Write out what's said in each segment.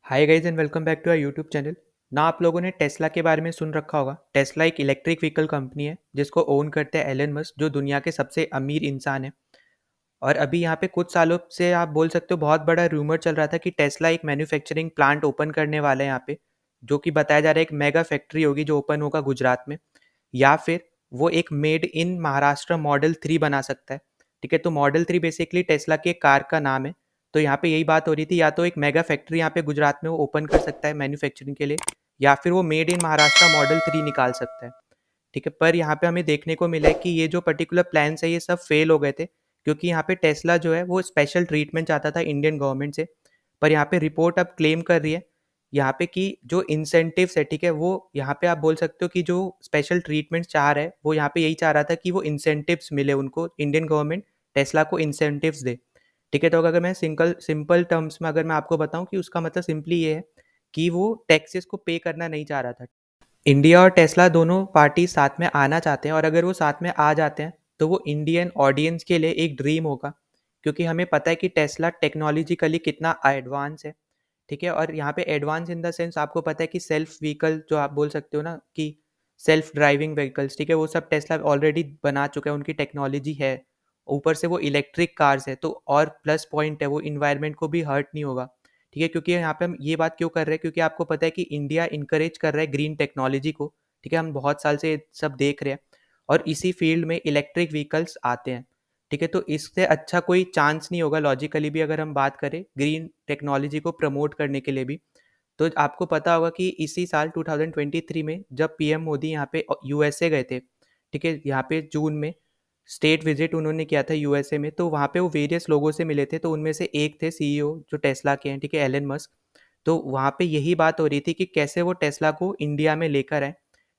Hi guys and welcome back to our YouTube channel. ना आप लोगों ने टेस्ला के बारे में सुन रखा होगा। टेस्ला एक इलेक्ट्रिक व्हीकल कंपनी है जिसको ओन करते हैं एलन मस्क, जो दुनिया के सबसे अमीर इंसान है। और अभी यहाँ पे कुछ सालों से आप बोल सकते हो बहुत बड़ा रूमर चल रहा था कि टेस्ला एक मैन्युफैक्चरिंग प्लांट ओपन करने वाला है यहाँ पे, जो कि बताया जा रहा है एक मेगा फैक्ट्री होगी जो ओपन होगा गुजरात में। या फिर वो एक मेड इन महाराष्ट्र मॉडल 3 बना सकता है। ठीक है, तो मॉडल 3 बेसिकली टेस्ला की एक कार का नाम है। तो यहाँ पे यही बात हो रही थी, या तो एक मेगा फैक्ट्री यहाँ पे गुजरात में वो ओपन कर सकता है मैन्युफैक्चरिंग के लिए, या फिर वो मेड इन महाराष्ट्र मॉडल 3 निकाल सकता है। ठीक है, पर यहाँ पे हमें देखने को मिला है कि ये जो पर्टिकुलर प्लान्स है ये सब फेल हो गए थे, क्योंकि यहाँ पे टेस्ला जो है वो स्पेशल ट्रीटमेंट चाहता था इंडियन गवर्नमेंट से। पर यहाँ पे रिपोर्ट अब क्लेम कर रही है यहाँ पे कि जो इंसेंटिव्स है, ठीक है, वो यहाँ पे आप बोल सकते हो कि जो स्पेशल ट्रीटमेंट चाह रहा है वो यहाँ पे यही चाह रहा था कि वो इंसेंटिव्स मिले उनको, इंडियन गवर्नमेंट टेस्ला को इंसेंटिव्स दे। ठीक है, तो अगर मैं सिंगल सिंपल टर्म्स में अगर मैं आपको बताऊं कि उसका मतलब सिंपली ये है कि वो टैक्सेस को पे करना नहीं चाह रहा था। इंडिया और टेस्ला दोनों पार्टी साथ में आना चाहते हैं, और अगर वो साथ में आ जाते हैं तो वो इंडियन ऑडियंस के लिए एक ड्रीम होगा, क्योंकि हमें पता है कि टेस्ला टेक्नोलॉजिकली कितना एडवांस है। ठीक है, और यहाँ पे एडवांस इन द सेंस आपको पता है कि सेल्फ व्हीकल जो आप बोल सकते हो ना कि सेल्फ ड्राइविंग व्हीकल्स, ठीक है, वो सब टेस्ला ऑलरेडी बना चुका है, उनकी टेक्नोलॉजी है। ऊपर से वो इलेक्ट्रिक कार्स है, तो और प्लस पॉइंट है वो इन्वायरमेंट को भी हर्ट नहीं होगा। ठीक है, क्योंकि यहाँ पे हम ये बात क्यों कर रहे हैं, क्योंकि आपको पता है कि इंडिया इनकरेज कर रहा है ग्रीन टेक्नोलॉजी को। ठीक है, हम बहुत साल से सब देख रहे हैं, और इसी फील्ड में इलेक्ट्रिक व्हीकल्स आते हैं। ठीक है, तो इससे अच्छा कोई चांस नहीं होगा लॉजिकली भी, अगर हम बात करें ग्रीन टेक्नोलॉजी को प्रमोट करने के लिए भी। तो आपको पता होगा कि इसी साल 2023 में जब पीएम मोदी यहाँ पे यूएसए गए थे, ठीक है, यहाँ पे जून में स्टेट विजिट उन्होंने किया था यूएसए में, तो वहाँ पे वो वेरियस लोगों से मिले थे, तो उनमें से एक थे सीईओ जो टेस्ला के हैं, ठीक है, एलन मस्क। तो वहाँ पे यही बात हो रही थी कि कैसे वो टेस्ला को इंडिया में लेकर आए।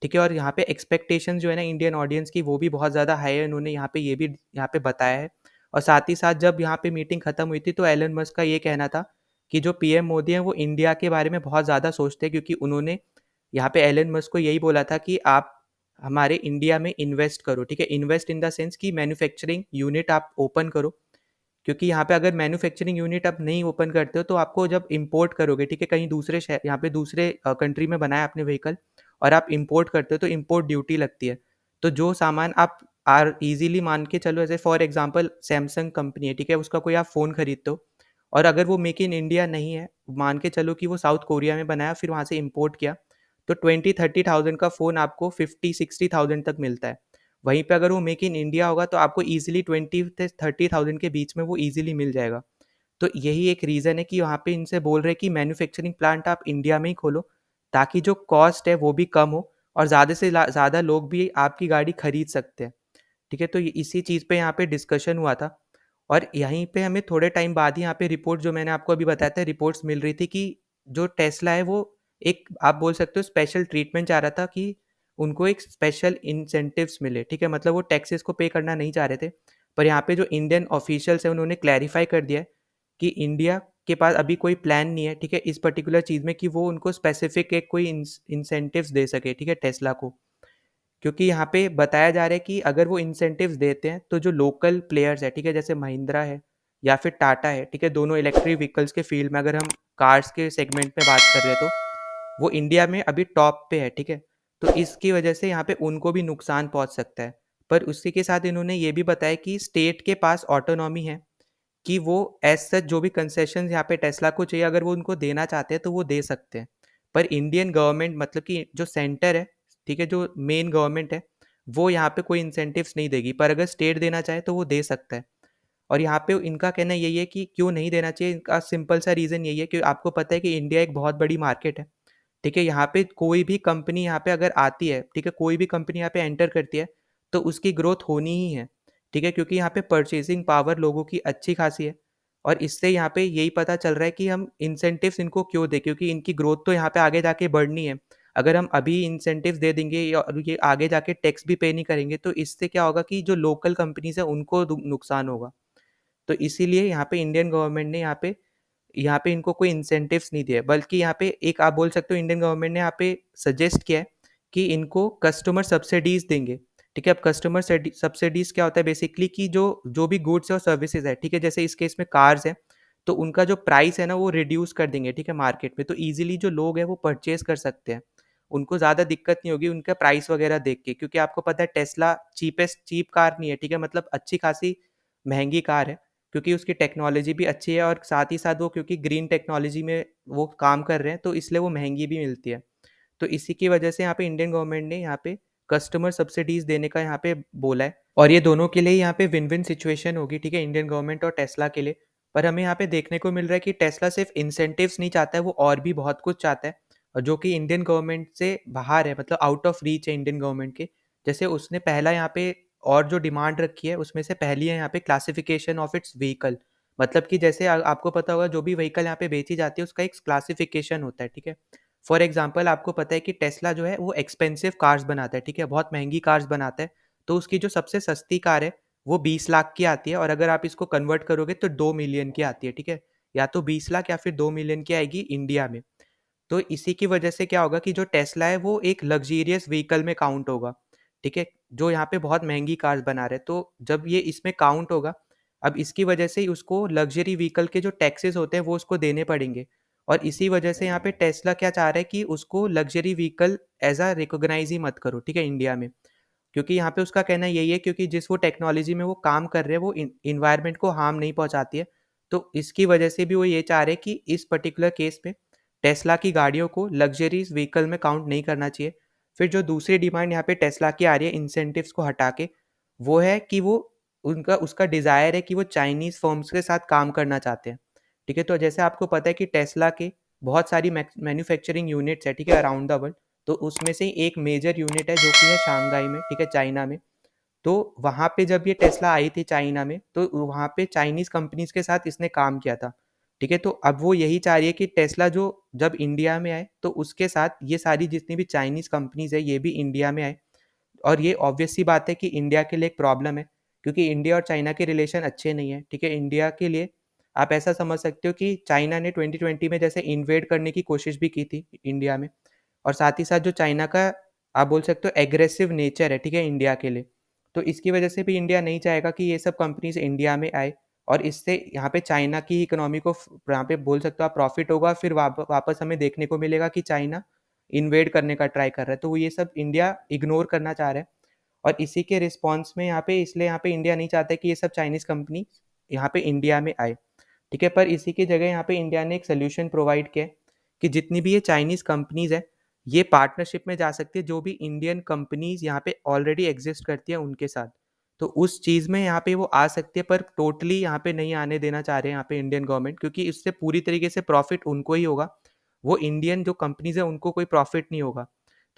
ठीक है, और यहाँ पे एक्सपेक्टेशन जो है ना इंडियन ऑडियंस की, वो भी बहुत ज़्यादा हाई है, उन्होंने यहाँ पे ये भी यहाँ पे बताया है। और साथ ही साथ जब यहाँ पे मीटिंग खत्म हुई थी तो एलन मस्क का ये कहना था कि जो पीएम मोदी हैं वो इंडिया के बारे में बहुत ज़्यादा सोचते हैं, क्योंकि उन्होंने यहाँ पे एलन मस्क को यही बोला था कि आप हमारे इंडिया में इन्वेस्ट करो। ठीक है, इन्वेस्ट इन द सेंस कि मैन्युफैक्चरिंग यूनिट आप ओपन करो, क्योंकि यहाँ पे अगर मैन्युफैक्चरिंग यूनिट आप नहीं ओपन करते हो तो आपको जब इंपोर्ट करोगे, ठीक है, कहीं दूसरे शहर यहाँ पे दूसरे कंट्री में बनाया आपने व्हीकल और आप इंपोर्ट करते हो तो इंपोर्ट ड्यूटी लगती है। तो जो सामान आप आर इजीली मान के चलो, ऐसे फॉर एग्जांपल सैमसंग कंपनी है, ठीक है, उसका कोई आप फ़ोन खरीदते हो और अगर वो मेक इन इंडिया नहीं है, मान के चलो कि वो साउथ कोरिया में बनाया फिर वहाँ से इंपोर्ट किया, तो 20-30,000 का फ़ोन आपको 50-60,000 तक मिलता है। वहीं पे अगर वो मेक इन इंडिया होगा तो आपको ईजिली 20 से 30,000 के बीच में वो ईजिली मिल जाएगा। तो यही एक रीज़न है कि वहाँ पे इनसे बोल रहे हैं कि मैन्युफैक्चरिंग प्लांट आप इंडिया में ही खोलो, ताकि जो कॉस्ट है वो भी कम हो और ज़्यादा से ज़्यादा लोग भी आपकी गाड़ी खरीद सकते हैं। ठीक है, तो इसी चीज़ पे यहाँ पे डिस्कशन हुआ था। और यहीं पे हमें थोड़े टाइम बाद ही यहाँ पे रिपोर्ट जो मैंने आपको अभी बताया था, रिपोर्ट्स मिल रही थी कि जो टेस्ला है वो एक आप बोल सकते हो स्पेशल ट्रीटमेंट चाह रहा था कि उनको एक स्पेशल इंसेंटिव्स मिले। ठीक है, मतलब वो टैक्सेस को पे करना नहीं चाह रहे थे। पर यहाँ पे जो इंडियन ऑफिशियल्स हैं उन्होंने क्लैरिफाई कर दिया है कि इंडिया के पास अभी कोई प्लान नहीं है, ठीक है, इस पर्टिकुलर चीज़ में कि वो उनको स्पेसिफिक एक कोई इंसेंटिव्स दे सके, ठीक है, टेस्ला को। क्योंकि यहाँ पे बताया जा रहा है कि अगर वो इंसेंटिव्स देते हैं तो जो लोकल प्लेयर्स है, ठीक है, जैसे महिंद्रा है या फिर टाटा है, ठीक है, दोनों इलेक्ट्रिक व्हीकल्स के फील्ड में अगर हम कार्स के सेगमेंट में बात कर रहे हैं तो वो इंडिया में अभी टॉप पे है। ठीक है, तो इसकी वजह से यहाँ पे उनको भी नुकसान पहुंच सकता है। पर उसी के साथ इन्होंने ये भी बताया कि स्टेट के पास ऑटोनॉमी है कि वो एज सच जो भी कंसेशन यहाँ पे टेस्ला को चाहिए अगर वो उनको देना चाहते हैं तो वो दे सकते हैं। पर इंडियन गवर्नमेंट मतलब कि जो सेंटर है, ठीक है, जो मेन गवर्नमेंट है, वो यहाँ पे कोई इंसेंटिव्स नहीं देगी, पर अगर स्टेट देना चाहे तो वो दे सकता है। और यहाँ पे इनका कहना यही है कि क्यों नहीं देना चाहिए, इनका सिंपल सा रीज़न यही है कि आपको पता है कि इंडिया एक बहुत बड़ी मार्केट है। ठीक है, यहाँ पे कोई भी कंपनी यहाँ पे अगर आती है, ठीक है, कोई भी कंपनी यहाँ पे एंटर करती है तो उसकी ग्रोथ होनी ही है। ठीक है, क्योंकि यहाँ पे परचेसिंग पावर लोगों की अच्छी खासी है, और इससे यहाँ पे यही पता चल रहा है कि हम इंसेंटिव्स इनको क्यों दें, क्योंकि इनकी ग्रोथ तो यहाँ पे आगे जाके बढ़नी है। अगर हम अभी इंसेंटिव्स दे देंगे और ये आगे जाके टैक्स भी पे नहीं करेंगे तो इससे क्या होगा कि जो लोकल कंपनीज है उनको नुकसान होगा। तो इसीलिए यहाँ पे इंडियन गवर्नमेंट ने यहाँ पे इनको कोई इंसेंटिव्स नहीं दिए, बल्कि यहाँ पे एक आप बोल सकते हो इंडियन गवर्नमेंट ने यहाँ पे सजेस्ट किया है कि इनको कस्टमर सब्सिडीज देंगे। ठीक है, अब कस्टमर सब्सिडीज क्या होता है बेसिकली कि जो जो भी गुड्स है और सर्विसेज है, ठीक है, जैसे इस केस में कार्स है, तो उनका जो प्राइस है ना वो रिड्यूस कर देंगे, ठीक है, मार्केट में, तो ईजिली जो लोग हैं वो परचेज कर सकते हैं, उनको ज़्यादा दिक्कत नहीं होगी उनका प्राइस वगैरह देख के, क्योंकि आपको पता है टेस्ला चीप कार नहीं है, ठीक है, मतलब अच्छी खासी महंगी कार है, क्योंकि उसकी टेक्नोलॉजी भी अच्छी है और साथ ही साथ वो क्योंकि ग्रीन टेक्नोलॉजी में वो काम कर रहे हैं तो इसलिए वो महंगी भी मिलती है। तो इसी की वजह से यहाँ पे इंडियन गवर्नमेंट ने यहाँ पे कस्टमर सब्सिडीज देने का यहाँ पे बोला है, और ये दोनों के लिए यहाँ पे विन विन सिचुएशन होगी, ठीक है, इंडियन गवर्नमेंट और टेस्ला के लिए। पर हमें यहाँ पे देखने को मिल रहा है कि टेस्ला सिर्फ इंसेंटिव्स नहीं चाहता है, वो और भी बहुत कुछ चाहता है, और जो कि इंडियन गवर्नमेंट से बाहर है, मतलब आउट ऑफ रीच है इंडियन गवर्नमेंट के। जैसे उसने पहला यहाँ पे और जो डिमांड रखी है उसमें से पहली है यहाँ पे क्लासिफिकेशन ऑफ इट्स व्हीकल, मतलब कि जैसे आपको पता होगा जो भी व्हीकल यहाँ पे बेची जाती है उसका एक क्लासिफिकेशन होता है, ठीक है। फॉर एग्जाम्पल आपको पता है कि टेस्ला जो है वो एक्सपेंसिव कार्स बनाता है, ठीक है, बहुत महंगी कार्स बनाता है, तो उसकी जो सबसे सस्ती कार है वो 20 लाख की आती है, और अगर आप इसको कन्वर्ट करोगे तो 2 मिलियन की आती है, ठीक है, या तो 20 लाख या फिर 2 मिलियन की आएगी इंडिया में। तो इसी की वजह से क्या होगा कि जो टेस्ला है वो एक लग्जरियस व्हीकल में काउंट होगा, ठीक है, जो यहाँ पे बहुत महंगी कार्स बना रहे हैं, तो जब ये इसमें काउंट होगा, अब इसकी वजह से ही उसको लग्जरी व्हीकल के जो टैक्सेस होते हैं वो उसको देने पड़ेंगे, और इसी वजह से यहाँ पे टेस्ला क्या चाह रहा है कि उसको luxury vehicle as a recognise ही मत करो, ठीक है, इंडिया में, क्योंकि यहाँ पे उसका कहना यही है क्योंकि जिस वो टेक्नोलॉजी में वो काम कर रहे हैं वो इन्वायरमेंट को हार्म नहीं पहुंचाती है, तो इसकी वजह से भी वो ये चाह रहे हैं कि इस पर्टिकुलर केस में टेस्ला की गाड़ियों को लग्जरीज व्हीकल में काउंट नहीं करना चाहिए। फिर जो दूसरी डिमांड यहाँ पे टेस्ला की आ रही है इंसेंटिव्स को हटा के, वो है कि वो उनका उसका डिज़ायर है कि वो चाइनीज़ फर्म्स के साथ काम करना चाहते हैं, ठीक है, तो जैसे आपको पता है कि टेस्ला के बहुत सारी मैन्युफैक्चरिंग यूनिट्स है, ठीक है, अराउंड द वर्ल्ड, तो उसमें से एक मेजर यूनिट है जो कि है शंघाई में, ठीक है, चाइना में। तो वहाँ पे जब ये टेस्ला आई थी चाइना में तो वहाँ पे चाइनीज़ कंपनीज़ के साथ इसने काम किया था, ठीक है, तो अब वो यही चाह रही है कि टेस्ला जो जब इंडिया में आए तो उसके साथ ये सारी जितनी भी चाइनीज़ कंपनीज़ है ये भी इंडिया में आए, और ये ऑब्वियस सी बात है कि इंडिया के लिए एक प्रॉब्लम है, क्योंकि इंडिया और चाइना के रिलेशन अच्छे नहीं है, ठीक है, इंडिया के लिए आप ऐसा समझ सकते हो कि चाइना ने 2020 में जैसे इन्वेड करने की कोशिश भी की थी इंडिया में, और साथ ही साथ जो चाइना का आप बोल सकते हो एग्रेसिव नेचर है, ठीक है, इंडिया के लिए, तो इसकी वजह से भी इंडिया नहीं चाहेगा कि ये सब कंपनीज इंडिया में आए, और इससे यहाँ पे चाइना की इकोनॉमी को यहाँ पे बोल सकते हो आप प्रॉफिट होगा, फिर वापस हमें देखने को मिलेगा कि चाइना इन्वेड करने का ट्राई कर रहा है, तो वो ये सब इंडिया इग्नोर करना चाह रहा है, और इसी के रिस्पॉन्स में यहाँ पे इसलिए यहाँ पे इंडिया नहीं चाहता कि ये सब चाइनीज़ कंपनी यहाँ पे इंडिया में आए, ठीक है, पर इसी की जगह यहाँ पे इंडिया ने एक सोल्यूशन प्रोवाइड किया है कि जितनी भी ये चाइनीज़ कंपनीज़ है ये पार्टनरशिप में जा सकती है जो भी इंडियन कंपनीज़ यहाँ पे ऑलरेडी एग्जिस्ट करती है उनके साथ, तो उस चीज़ में यहाँ पे वो आ सकती है, पर टोटली यहाँ पे नहीं आने देना चाह रहे हैं यहाँ पे इंडियन गवर्नमेंट, क्योंकि इससे पूरी तरीके से प्रॉफिट उनको ही होगा, वो इंडियन जो कंपनीज़ है उनको कोई प्रॉफिट नहीं होगा।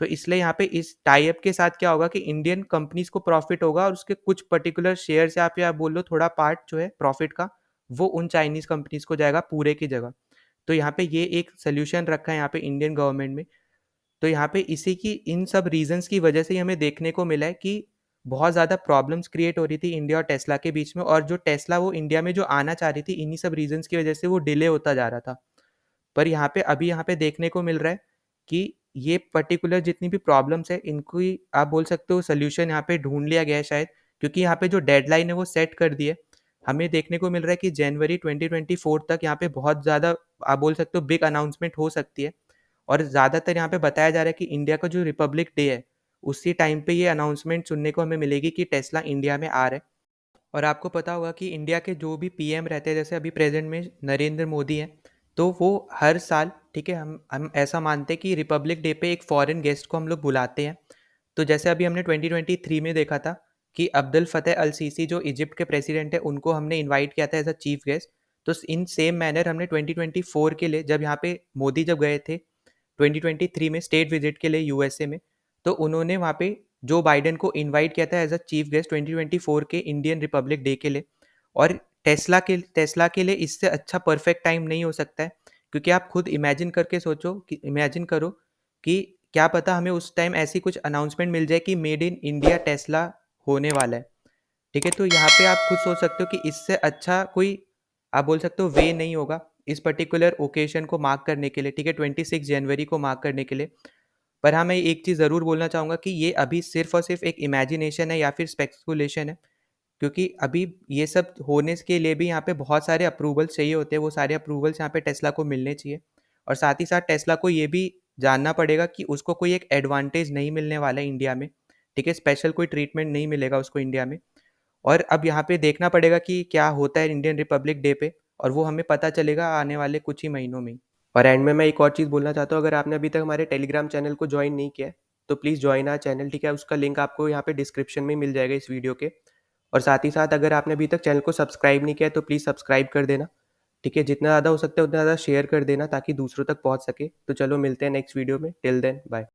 तो इसलिए यहाँ पे इस टाई अप के साथ क्या होगा कि इंडियन कंपनीज़ को प्रॉफिट होगा, और उसके कुछ पर्टिकुलर शेयर्स या बोल लो थोड़ा पार्ट जो है प्रॉफिट का वो उन चाइनीज़ कंपनीज़ को जाएगा पूरे की जगह। तो यहाँ पे ये एक सॉल्यूशन रखा है यहाँ पे इंडियन गवर्नमेंट में। तो यहाँ पे इसी की इन सब रीजंस की वजह से ही हमें देखने को मिला है कि बहुत ज़्यादा प्रॉब्लम्स क्रिएट हो रही थी इंडिया और टेस्ला के बीच में, और जो टेस्ला वो इंडिया में जो आना चाह रही थी इन्हीं सब रीजंस की वजह से वो डिले होता जा रहा था। पर यहाँ पे अभी यहाँ पे देखने को मिल रहा है कि ये पर्टिकुलर जितनी भी प्रॉब्लम्स है इनको ही आप बोल सकते हो सोल्यूशन यहाँ पे ढूंढ लिया गया है शायद, क्योंकि यहाँ पे जो डेडलाइन है वो सेट कर दी है। हमें देखने को मिल रहा है कि जनवरी 2024 तक यहाँ पे बहुत ज़्यादा आप बोल सकते हो बिग अनाउंसमेंट हो सकती है, और ज़्यादातर यहाँ पे बताया जा रहा है कि इंडिया का जो रिपब्लिक डे है उसी टाइम पे ये अनाउंसमेंट सुनने को हमें मिलेगी कि टेस्ला इंडिया में आ रहा है। और आपको पता होगा कि इंडिया के जो भी पीएम रहते हैं जैसे अभी प्रेजेंट में नरेंद्र मोदी हैं, तो वो हर साल, ठीक है, हम ऐसा मानते हैं कि रिपब्लिक डे पे एक फॉरेन गेस्ट को हम लोग बुलाते हैं। तो जैसे अभी हमने 2023 में देखा था कि अब्दुल फतेह अल सीसी जो इजिप्ट के प्रेसिडेंट है उनको हमने इनवाइट किया था एज अ चीफ गेस्ट। तो इन सेम मैनर हमने 2024 के लिए जब यहाँ पे मोदी जब गए थे 2023 में स्टेट विजिट के लिए यूएसए में, तो उन्होंने वहाँ पे जो बाइडेन को इनवाइट किया था एज अ चीफ गेस्ट 2024 के इंडियन रिपब्लिक डे के लिए। और टेस्ला के लिए इससे अच्छा परफेक्ट टाइम नहीं हो सकता है, क्योंकि आप खुद इमेजिन करके सोचो कि इमेजिन करो कि क्या पता हमें उस टाइम ऐसी कुछ अनाउंसमेंट मिल जाए कि मेड इन इंडिया टेस्ला होने वाला है, ठीक है, तो यहाँ पे आप खुद सोच सकते हो कि इससे अच्छा कोई आप बोल सकते हो वे नहीं होगा इस पर्टिकुलर ओकेशन को मार्क करने के लिए, ठीक है, 26 जनवरी को मार्क करने के लिए। पर हाँ मैं एक चीज़ ज़रूर बोलना चाहूँगा कि ये अभी सिर्फ और सिर्फ एक इमेजिनेशन है या फिर स्पेकुलेशन है, क्योंकि अभी ये सब होने के लिए भी यहाँ पे बहुत सारे अप्रूवल्स चाहिए होते हैं, वो सारे अप्रूवल्स यहाँ पे टेस्ला को मिलने चाहिए। और साथ ही साथ टेस्ला को ये भी जानना पड़ेगा कि उसको कोई एक एडवांटेज नहीं मिलने वाला है इंडिया में, ठीक है, स्पेशल कोई ट्रीटमेंट नहीं मिलेगा उसको इंडिया में। और अब यहाँ पे देखना पड़ेगा कि क्या होता है इंडियन रिपब्लिक डे पे, और वो हमें पता चलेगा आने वाले कुछ ही महीनों में ही। और एंड में मैं एक और चीज़ बोलना चाहता हूँ, अगर आपने अभी तक हमारे टेलीग्राम चैनल को ज्वाइन नहीं किया है तो प्लीज़ ज्वाइन आवर चैनल, ठीक है, उसका लिंक आपको यहाँ पे डिस्क्रिप्शन में मिल जाएगा इस वीडियो के। और साथ ही साथ अगर आपने अभी तक चैनल को सब्सक्राइब नहीं किया है तो प्लीज़ सब्सक्राइब कर देना, ठीक है, जितना ज़्यादा हो सकता है उतना ज़्यादा शेयर कर देना ताकि दूसरों तक पहुँच सके। तो चलो मिलते हैं नेक्स्ट वीडियो में, टिल देन बाय।